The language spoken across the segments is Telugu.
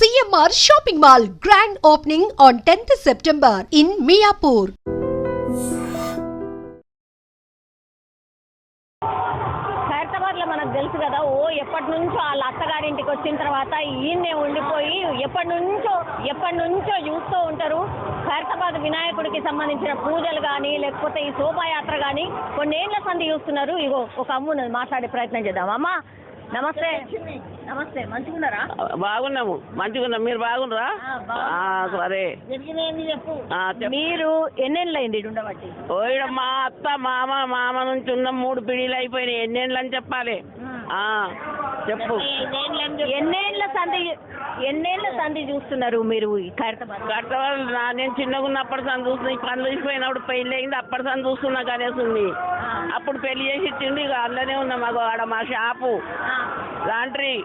CMR Shopping Mall grand opening on 10th September in Miapur. హైదరాబాద్లో మనకు తెలుసు కదా, ఎప్పటి నుంచో వాళ్ళ అత్తగారింటికి వచ్చిన తర్వాత ఈయన్నే ఉండిపోయి ఎప్పటి నుంచో చూస్తూ ఉంటారు. ఖైరతాబాద్ వినాయకుడికి సంబంధించిన పూజలు కానీ లేకపోతే ఈ శోభాయాత్ర కానీ కొన్నేళ్ల సంది చూస్తున్నారు. ఇగో ఒక అమ్మ మాట్లాడే ప్రయత్నం చేద్దాం. అమ్మ నమస్తే. నమస్తే, మంచిగున్నారా? బాగున్నాము, మంచిగున్నాం. మీరు బాగున్నారా? సరే. మీరు ఎన్నేళ్ళు అయింది ఉండబట్టి? ఓయడ మా అత్త మామ నుంచి ఉన్న 3 పీడీలు అయిపోయినాయి. ఎన్నేళ్ళు అని చెప్పాలి? చెప్పు. ఎన్నేళ్ల సంధి చూస్తున్నారు మీరు ఖైరతాబాద్? నేను చిన్నగా ఉన్నప్పటి సంది చూస్తున్నా. ఈ పనులు చూసిపోయినప్పుడు పెళ్లి అయింది, అప్పటి సంది చూస్తున్నా. గణేష్ ఉంది అప్పుడు పెళ్లి చేసి ఇచ్చిండు. ఇక అందులోనే ఉన్నాం. మాకు ఆడ మా షాపు లాండ్రీ,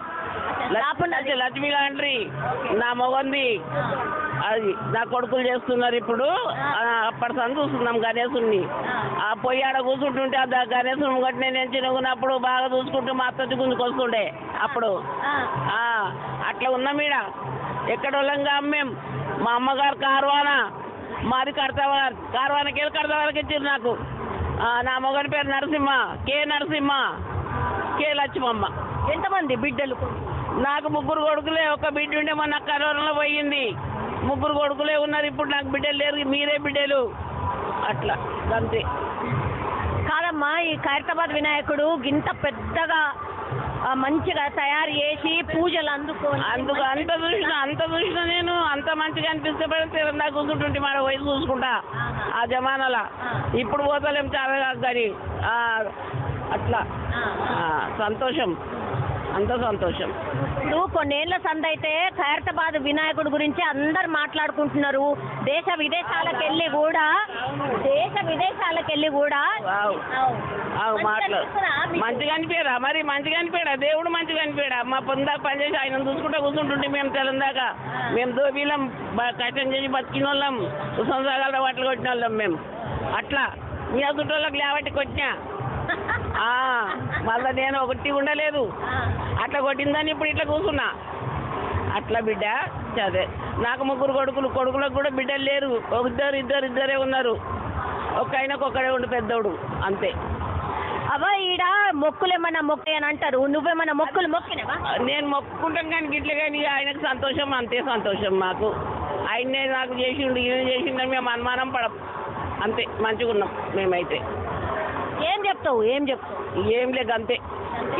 లక్ష్మీ లాండ్రీ నా మొగంది, అది నా కొడుకులు చేస్తున్నారు ఇప్పుడు. అప్పటి సంది చూస్తున్నాం గణేశుని. ఆ పొయ్యి ఆడ కూర్చుంటుంటే ఆ గణేశుని ముగట్టి నేను చిన్నగున్నప్పుడు బాగా చూసుకుంటూ మా అత్త గుంజుకొస్తుండే అప్పుడు. అట్లా ఉన్నాం ఈడ. ఎక్కడ వాళ్ళంగా మేము. మా అమ్మగారు కార్వానా, మాది కార్వానకి వెళ్ళి కడతావానికి ఇచ్చారు నాకు. నా మొగని పేరు నరసింహ, నరసింహ, లక్ష్మమ్మ. ఎంతమంది బిడ్డలు? నాకు 3 కొడుకులే. ఒక బిడ్డ ఉండే మొన్న కరోనాలో పోయింది. 3 కొడుకులే ఉన్నారు. ఇప్పుడు నాకు బిడ్డలు లేరు. మీరే బిడ్డలు. అట్లా అంతే. కాదమ్మా, ఈ ఖైరతాబాద్ వినాయకుడు ఇంత పెద్దగా మంచిగా తయారు చేసి పూజలు అంత చూసిన నేను. అంత మంచిగా అనిపిస్తే తిరందా కూర్చుంటుంటే మన వయసు చూసుకుంటా ఆ జమానాల. ఇప్పుడు పోతలేం చాలా కానీ. అట్లా సంతోషం, అంత సంతోషం. ఇప్పుడు కొన్నేళ్ల సంది అయితే ఖైరతాబాద్ వినాయకుడు గురించి అందరు మాట్లాడుకుంటున్నారు. దేశ విదేశాలకు వెళ్ళి కూడా మంచిగా అనిపించరా? మరి మంచిగా అనిపించడా? దేవుడు మంచిగా అనిపించడా? మా పొందాక పనిచేసి ఆయన చూసుకుంటా కూర్చుంటుంటే మేము తెలందాక మేము దోబీలం కష్టం చేసి బతికిన వాళ్ళం, సంవత్సరాల వాటిలు కొట్టిన వాళ్ళం మేము. అట్లా మీ అదుటోళ్ళకి లేవట్టి కొట్టినా. మళ్ళా నేను ఒకటి ఉండలేదు. అట్లా కొట్టిందని ఇప్పుడు ఇట్లా కూర్చున్నా. అట్లా బిడ్డ చదే. నాకు 3 కొడుకులకు కూడా బిడ్డలు లేరు. ఇద్దరే ఉన్నారు. ఒక్కడే ఉండు పెద్దోడు, అంతే. అవా ఈడ మొక్కులు ఏమన్నా మొక్కాయని అంటారు. నువ్వేమన్నా మొక్కులు మొక్కినవా? నేను మొక్కుంటాను కానీ గిట్ల కానీ ఆయనకు సంతోషం, అంతే సంతోషం మాకు. ఆయన్నే నాకు చేసిండు, ఈయన చేసిండని మేము అనుమానం పడం. అంతే, మంచిగా ఉన్నాం మేమైతే. ఏం చెప్తావు? ఏం లేదు, అంతే.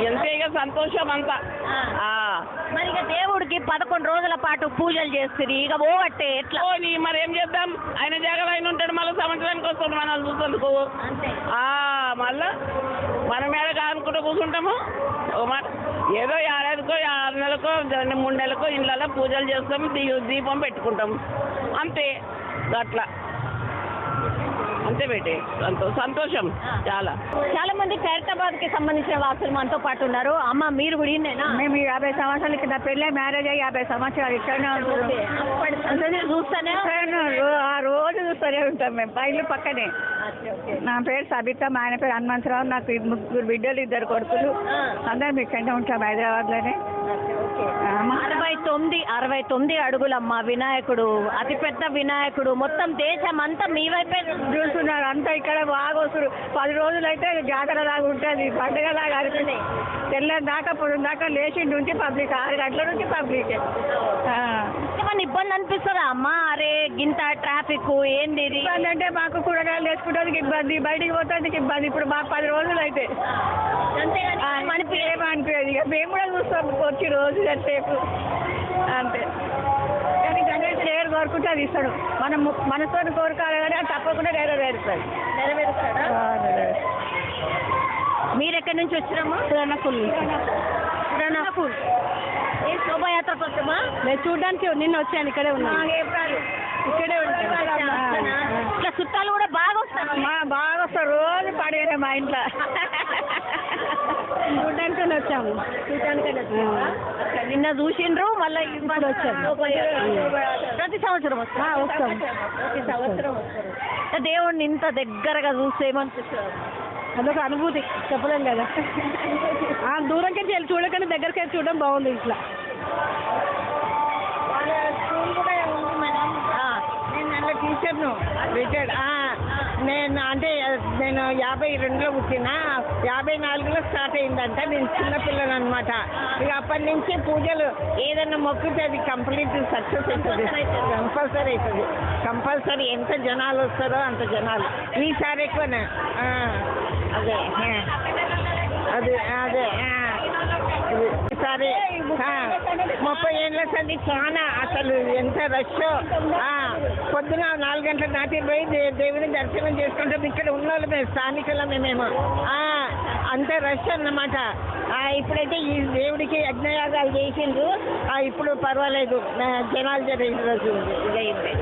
ఎంతే ఇక సంతోషం అంతా. మరి ఇక దేవుడికి 11 రోజుల పాటు పూజలు చేస్తుంది. ఇక పోగట్టే ఎట్లా? మరి ఏం చేద్దాం? ఆయన జాగ్రత్త ఆయన ఉంటాడు. మళ్ళీ సంవత్సరానికి వస్తాడు మనం చూసేందుకు. మళ్ళా మనం ఏడ అనుకుంటూ కూర్చుంటాము. ఏదో 6 నెలలకో 3 నెలలకో ఇళ్ళలో పూజలు చేస్తాము, దీపం పెట్టుకుంటాం, అంతే. అట్లా అంతే బేటే. సంతోషం చాలా మంది ఖైరతాబాద్ కి సంబంధించిన వాసులు మనతో పాటు ఉన్నారు. అమ్మ మీరు కూడా ఇన్నేనా? మేము 50 సంవత్సరాల కింద పెళ్ళి మ్యారేజ్ అయ్యి 50 సంవత్సరాలు ఇక్కడనే చూస్తానే ఆ రోజు చూస్తూనే ఉంటాం మేము. పైలు పక్కనే. నా పేరు సబిత, మా ఆయన పేరు హనుమంతరావు. నాకు 3 బిడ్డలు, 2 కొడుకులు. అందరం ఇక్కడనే ఉంటాం హైదరాబాద్ లోనే. 69 అడుగులమ్మ వినాయకుడు, అతిపెద్ద వినాయకుడు. మొత్తం దేశం అంతా మీ వైపే చూస్తున్నారు. అంతా ఇక్కడ బాగా వస్తారు. 10 రోజులు అయితే జాతర లాగా ఉంటుంది, పండుగ లాగా అడుగుతుంది. తెల్లని దాకా పొద్దున దాకా లేచి నుంచి పబ్లిక్, 6 గంటల నుంచి పబ్లిక్. ఏమన్నా ఇబ్బంది అనిపిస్తుందా అమ్మా? అరే గింత ట్రాఫిక్ ఏంది ఇబ్బంది అంటే మాకు కూరగాయలు వేసుకోవడానికి ఇబ్బంది, బయటికి పోతానికి ఇబ్బంది. ఇప్పుడు మాకు 10 రోజులు అయితే ఏమనిపించదు. ఇక మేము కూడా చూస్తాం వచ్చి రోజు సేపు, అంతే. కానీ గణేష్ ఏడు కోరుకుంటే అది ఇస్తాడు. మనం మనతో కోరుకోవాలి కానీ అది తప్పకుండా నెరవేరుస్తాడు. మీరు ఎక్కడి నుంచి వచ్చినామా? పురాణపూల్. ఏ శోభాయాత్ర కోసమా? నేను చూడడానికి నిన్న వచ్చాను. ఇక్కడే ఉన్నాను. ఇక్కడే ఉంటాను. ఇట్లా చుట్టాలు కూడా బాగా వస్తారు. రోజు పడేరే మా ఇంట్లో. చూడడానికని వచ్చాము. నిన్న చూసిండ్రు, మళ్ళీ ఇప్పుడు వచ్చాము. ప్రతి సంవత్సరం వస్తాం. ప్రతి సంవత్సరం వస్తారు. దేవుడిని ఇంత దగ్గరగా చూస్తే ఏమనిపిస్తుంది? అదొక అనుభూతి, చెప్పలేం కదా. దూరంకి వెళ్ళి చూడకండి, దగ్గరికి వెళ్ళి చూడడం బాగుంది. ఇట్లా రిటైర్డ్. నేను అంటే నేను 52లో పుట్టిన, 54లో స్టార్ట్ అయిందంట. నేను చిన్నపిల్లని అనమాట. ఇక అప్పటి నుంచి పూజలు ఏదైనా మొక్కితే అది కంప్లీట్ సక్సెస్ అవుతుంది. కంపల్సరీ అవుతుంది. కంపల్సరీ ఎంత జనాలు వస్తారో అంత జనాలు. ఈసారి ఎక్కువనే. అదే అదే అదే ఈసారి 30 ఏళ్ళ సంది చాలా అసలు ఎంత రష్. పొద్దున 4 గంటల నాటి పోయి దేవుని దర్శనం చేసుకుంటాం. ఇక్కడ ఉన్న వాళ్ళు మేము స్థానికులమే మేము. అంత రష్ అన్నమాట. ఇప్పుడైతే ఈ దేవుడికి యజ్ఞయాగాలు చేసిండ్రు. ఇప్పుడు పర్వాలేదు, జనాలు జరిగిన రోజు ఇదైంది.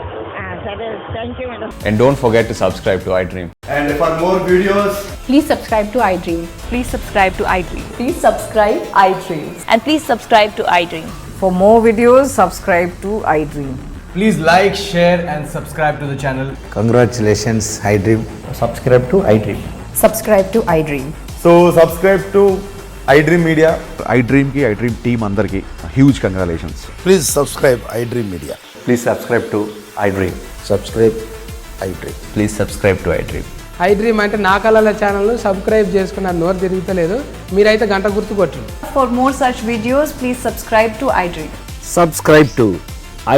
సరే, thank you madam. And don't forget to subscribe to iDream. And for more videos, Please subscribe to iDream. Please subscribe to iDream. Please subscribe iDream. And please subscribe to iDream. For more videos, subscribe to iDream. please like, share and subscribe to the channel. Congratulations, iDream. Subscribe to iDream. Subscribe to iDream. So subscribe to iDream Media. iDream ki iDream team andarki huge congratulations. Please subscribe iDream Media. Please subscribe to iDream. Subscribe iDream. Please subscribe to iDream. iDream అంటే నా కళల ఛానల్ను సబ్స్క్రైబ్ చేసుకున్న నోరు తిరుగుతలేదు. మీరైతే గంట గుర్తు కొట్టండి. For more such videos, please subscribe to iDream. Subscribe to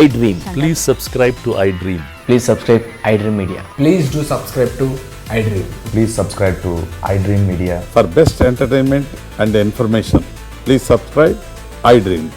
iDream. Please subscribe to iDream. Please subscribe iDream Media. Please do subscribe to iDream. Please subscribe to iDream Media. For best entertainment and information, please subscribe iDream.